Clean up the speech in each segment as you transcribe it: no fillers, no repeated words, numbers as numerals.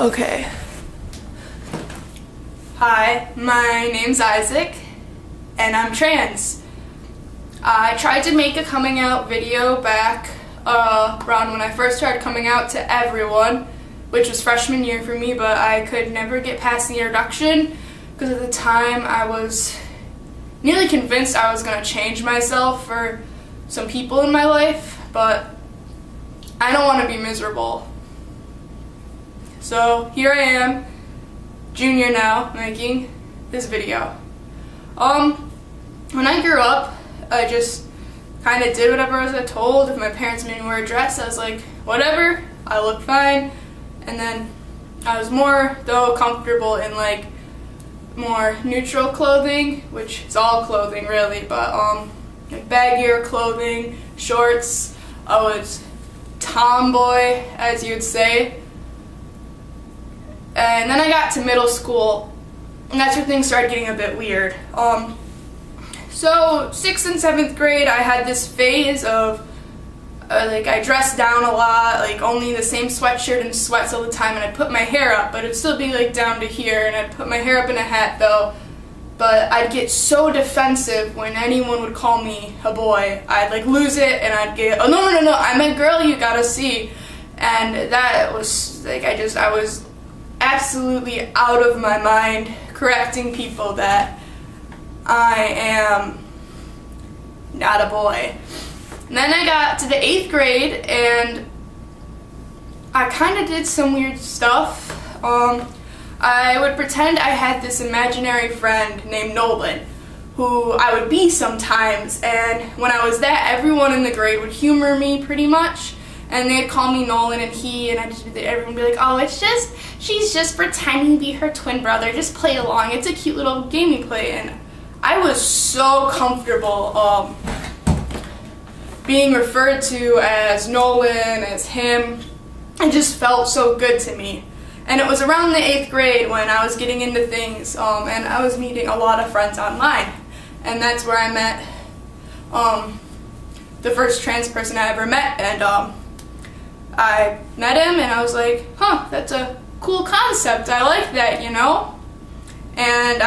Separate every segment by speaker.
Speaker 1: Okay. Hi, my name's Isaac, and I'm trans. I tried to make a coming out video back around when I first started coming out to everyone, which was freshman year for me, but I could never get past the introduction because at the time I was nearly convinced I was going to change myself for some people in my life, but I don't want to be miserable. So here I am, junior now, making this video. When I grew up, I just kind of did whatever I was told. If my parents made me wear a dress, I was like, whatever, I look fine. And then I was more, though, comfortable in like more neutral clothing, which is all clothing really, but like baggier clothing, shorts. I was tomboy, as you'd say. And then I got to middle school, and that's where things started getting a bit weird. So 6th and 7th grade, I had this phase of like I dressed down a lot, like only the same sweatshirt and sweats all the time, and I'd put my hair up, but it'd still be like down to here, and I'd put my hair up in a hat though. But I'd get so defensive when anyone would call me a boy. I'd like lose it, and I'd get, oh no, I'm a girl, you gotta see. And that was like, I was absolutely out of my mind correcting people that I am not a boy. And then I got to the 8th grade and I kind of did some weird stuff. I would pretend I had this imaginary friend named Nolan who I would be sometimes, and when I was that, everyone in the grade would humor me pretty much. And they'd call me Nolan and he, and everyone would be like, oh, she's just pretending to be her twin brother, just play along, it's a cute little game you play. And I was so comfortable being referred to as Nolan, as him. It just felt so good to me. And it was around the 8th grade when I was getting into things, and I was meeting a lot of friends online. And that's where I met the first trans person I ever met, and I met him and I was like, huh, that's a cool concept, I like that, you know? And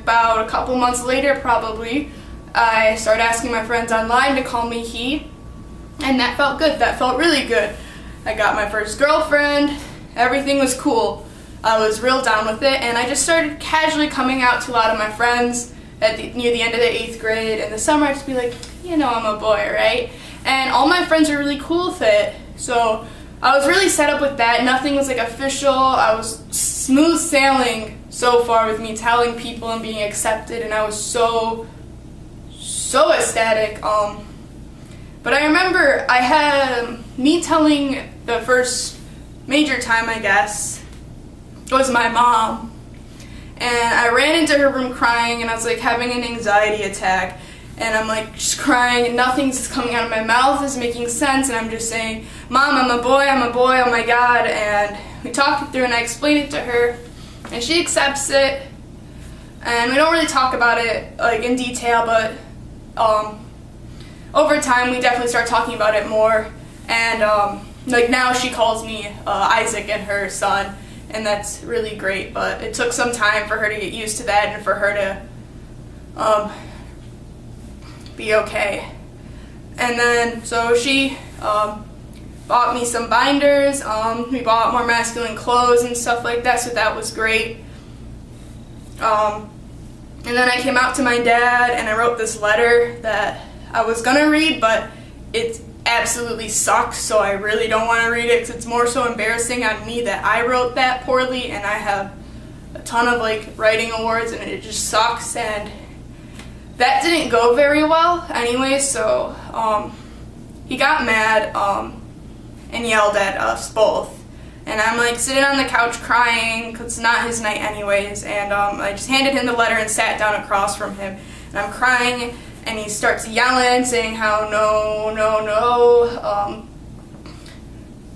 Speaker 1: about a couple months later probably, I started asking my friends online to call me he, and that felt good, that felt really good. I got my first girlfriend, everything was cool. I was real down with it, and I just started casually coming out to a lot of my friends near the end of the 8th grade. In the summer I'd just be like, you know I'm a boy, right? And all my friends were really cool with it. So I was really set up with that. Nothing was like official. I was smooth sailing so far with me telling people and being accepted, and I was so ecstatic. But I remember I had me telling the first major time, I guess, was my mom. And I ran into her room crying, and I was like having an anxiety attack. And I'm like just crying, and nothing's coming out of my mouth is making sense, and I'm just saying, Mom, I'm a boy, oh my God. And we talked it through, and I explained it to her, and she accepts it. And we don't really talk about it like in detail, but over time we definitely start talking about it more. And like now she calls me Isaac and her son, and that's really great. But it took some time for her to get used to that and for her to be okay. And then so she bought me some binders, we bought more masculine clothes and stuff like that, so that was great. And then I came out to my dad and I wrote this letter that I was gonna read, but it absolutely sucks, so I really don't want to read it because it's more so embarrassing on me that I wrote that poorly, and I have a ton of like writing awards and it just sucks. And that didn't go very well anyway, so he got mad and yelled at us both. And I'm like sitting on the couch crying because it's not his night anyways, and I just handed him the letter and sat down across from him. And I'm crying, and he starts yelling, saying how no.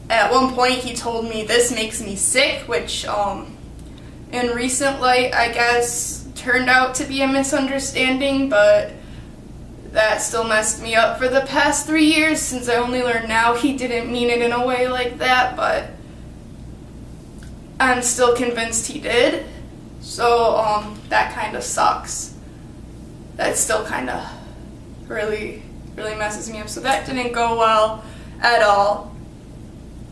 Speaker 1: At one point he told me, this makes me sick, which in recent light I guess turned out to be a misunderstanding, but that still messed me up for the past 3 years, since I only learned now he didn't mean it in a way like that. But I'm still convinced he did. So that kind of sucks. That still kind of really messes me up. So that didn't go well at all.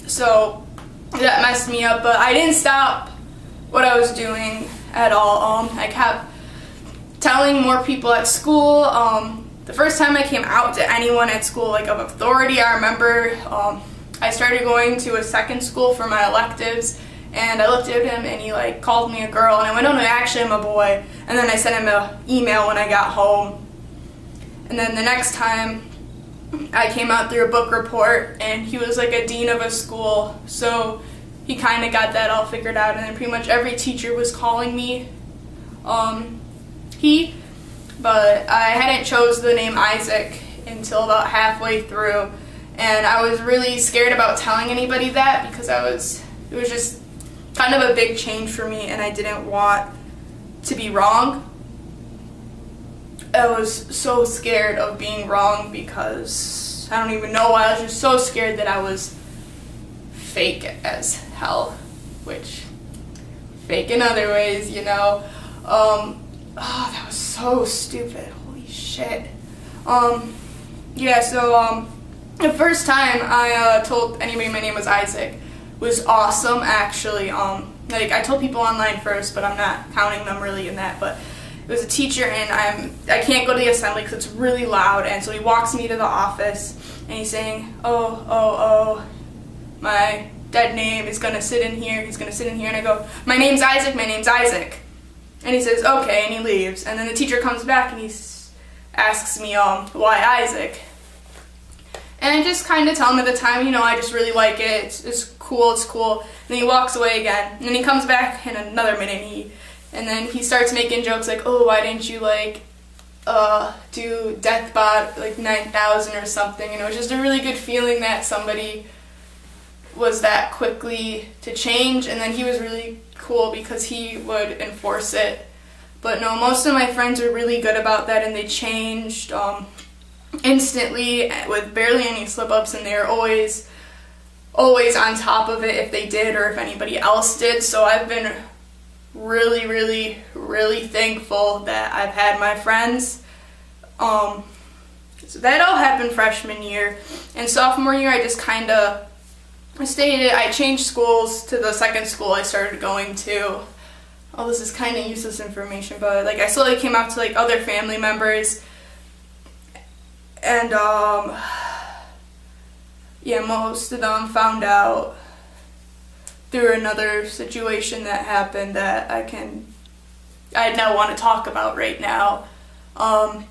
Speaker 1: So that messed me up, but I didn't stop what I was doing at all. I kept telling more people at school. The first time I came out to anyone at school, like of authority, I remember I started going to a second school for my electives, and I looked at him and he like called me a girl, and I went, oh no, actually I'm a boy. And then I sent him an email when I got home. And then the next time I came out through a book report, and he was like a dean of a school, so he kind of got that all figured out. And then pretty much every teacher was calling me but I hadn't chose the name Isaac until about halfway through, and I was really scared about telling anybody that because it was just kind of a big change for me, and I didn't want to be wrong. I was so scared of being wrong because I don't even know why. I was just so scared that I was fake as hell, which fake in other ways, you know. That was so stupid. Holy shit. The first time I told anybody my name was Isaac was awesome, actually. I told people online first, but I'm not counting them really in that, but it was a teacher, and I can't go to the assembly because it's really loud, and so he walks me to the office, and he's saying, oh, my dead name is gonna sit in here, and I go, my name's Isaac. And he says, okay, and he leaves. And then the teacher comes back and he asks me, why Isaac? And I just kind of tell him at the time, I just really like it. It's cool. And then he walks away again. And then he comes back in another minute, and then he starts making jokes like, oh, why didn't you, do Deathbot, 9,000 or something? And it was just a really good feeling that somebody was that quickly to change. And then he was really cool because he would enforce it. But no, most of my friends were really good about that, and they changed instantly with barely any slip-ups, and they were always on top of it if they did or if anybody else did. So I've been really thankful that I've had my friends. So that all happened freshman year. And sophomore year, I just kind of I changed schools to the second school I started going to. Oh, this is kind of useless information, but I slowly came out to other family members, and most of them found out through another situation that happened that I now want to talk about right now. And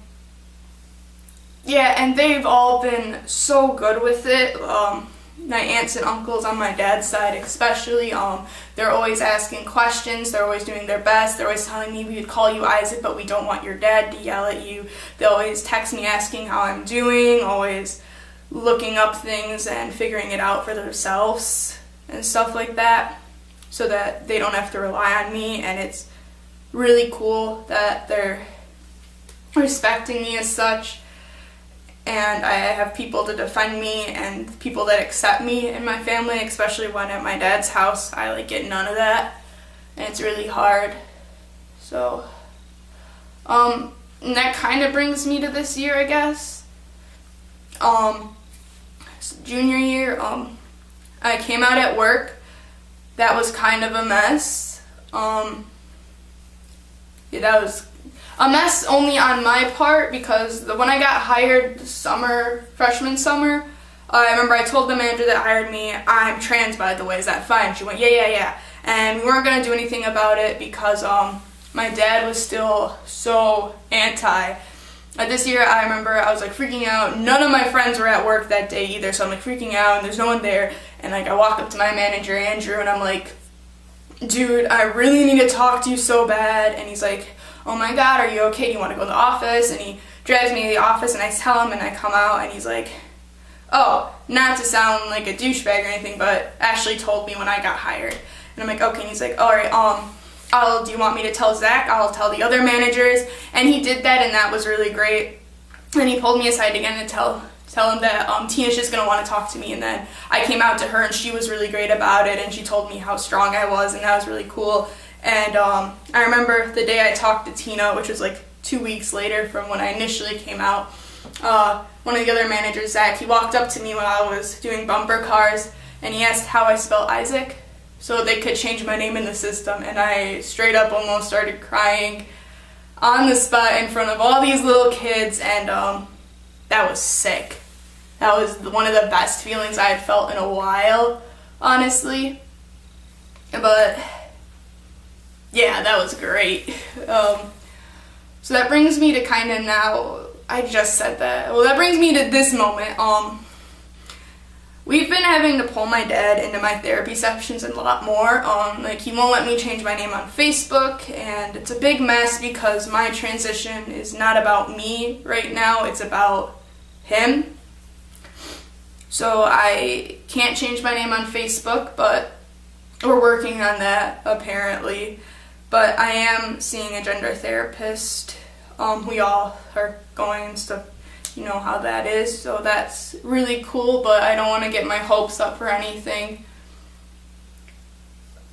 Speaker 1: they've all been so good with it. My aunts and uncles on my dad's side especially, they're always asking questions, they're always doing their best, they're always telling me we would call you Isaac, but we don't want your dad to yell at you. They always text me asking how I'm doing, always looking up things and figuring it out for themselves and stuff like that, so that they don't have to rely on me. And it's really cool that they're respecting me as such. And I have people to defend me and people that accept me in my family, especially when at my dad's house I get none of that, and it's really hard. So and that kind of brings me to this year, I guess. Junior year, I came out at work. That was kind of a mess. That was a mess only on my part, because when I got hired freshman summer, I remember I told the manager that hired me, I'm trans, by the way, is that fine? She went, yeah. And we weren't going to do anything about it because my dad was still so anti. This year, I remember I was freaking out. None of my friends were at work that day either, so I'm freaking out, and there's no one there. And I walk up to my manager, Andrew, and I'm like, dude, I really need to talk to you so bad. And he's like, oh my god, are you okay? Do you want to go to the office? And he drives me to the office, and I tell him, and I come out, and he's like, oh, not to sound like a douchebag or anything, but Ashley told me when I got hired. And I'm like, okay. And he's like, all right, do you want me to tell Zach? I'll tell the other managers. And he did that, and that was really great. And he pulled me aside again to tell him that Tina's just gonna want to talk to me. And then I came out to her, and she was really great about it, and she told me how strong I was, and that was really cool. And I remember the day I talked to Tina, which was like 2 weeks later from when I initially came out, one of the other managers, Zach, he walked up to me while I was doing bumper cars, and he asked how I spell Isaac so they could change my name in the system, and I straight up almost started crying on the spot in front of all these little kids, and that was sick. That was one of the best feelings I had felt in a while, honestly. But yeah, that was great. So that brings me to kind of now, I just said that. Well, that brings me to this moment. We've been having to pull my dad into my therapy sessions and a lot more. Like, he won't let me change my name on Facebook, and it's a big mess because my transition is not about me right now, it's about him. So I can't change my name on Facebook, but we're working on that apparently. But I am seeing a gender therapist. We all are going and stuff, you know how that is. So that's really cool, but I don't want to get my hopes up for anything.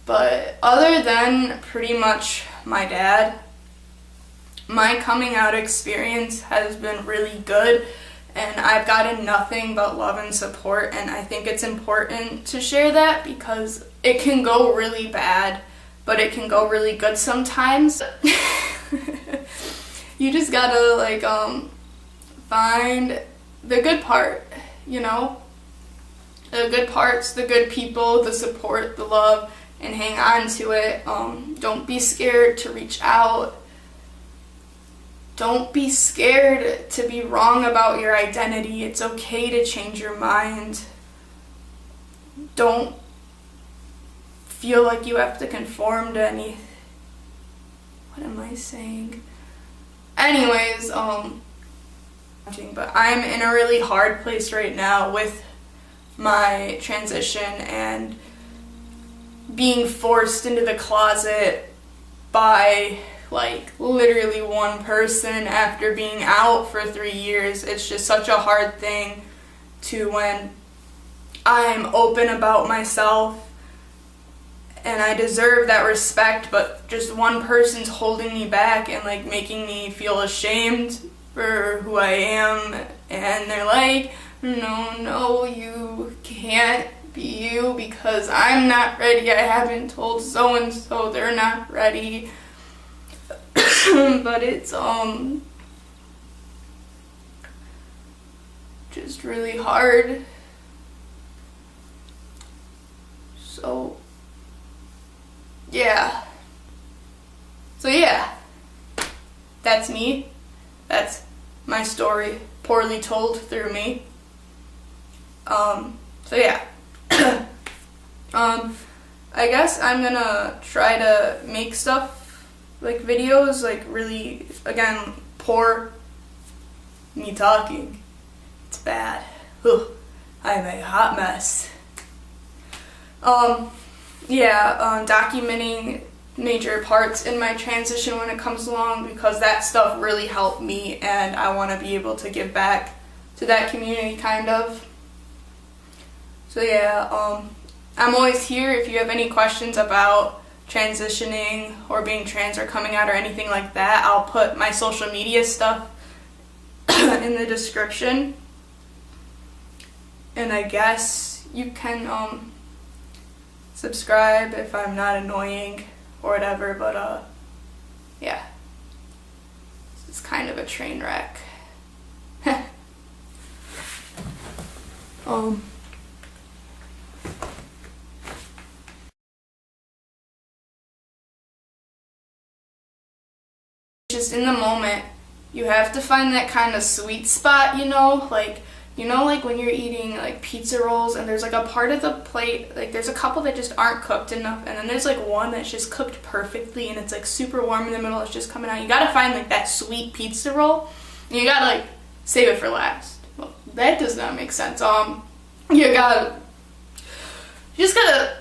Speaker 1: But other than pretty much my dad, my coming out experience has been really good. And I've gotten nothing but love and support, and I think it's important to share that because it can go really bad, but it can go really good sometimes. You just gotta, like, find the good part, you know? The good parts, the good people, the support, the love, and hang on to it. Don't be scared to reach out. Don't be scared to be wrong about your identity. It's okay to change your mind. Don't feel like you have to conform to any... What am I saying? Anyways, but I'm in a really hard place right now with my transition and being forced into the closet by, like, literally one person after being out for 3 years. It's just such a hard thing to, when I'm open about myself and I deserve that respect, but just one person's holding me back and, like, making me feel ashamed for who I am, and they're like, no, you can't be you because I'm not ready. I haven't told so-and-so, they're not ready. But it's just really hard. So yeah, that's me. That's my story, poorly told through me. So yeah. I guess I'm gonna try to make stuff, like videos, like really, again, poor me talking. It's bad. Ugh, I'm a hot mess. Documenting major parts in my transition when it comes along, because that stuff really helped me, and I want to be able to give back to that community, kind of. So yeah, I'm always here if you have any questions about transitioning or being trans or coming out or anything like that. I'll put my social media stuff in the description, and I guess you can subscribe if I'm not annoying or whatever, but yeah, it's kind of a train wreck. Just in the moment, you have to find that kind of sweet spot, like when you're eating like pizza rolls and there's like a part of the plate, like there's a couple that just aren't cooked enough, and then there's like one that's just cooked perfectly and it's like super warm in the middle, it's just coming out. You gotta find like that sweet pizza roll, and you gotta like save it for last. Well, that does not make sense. You just gotta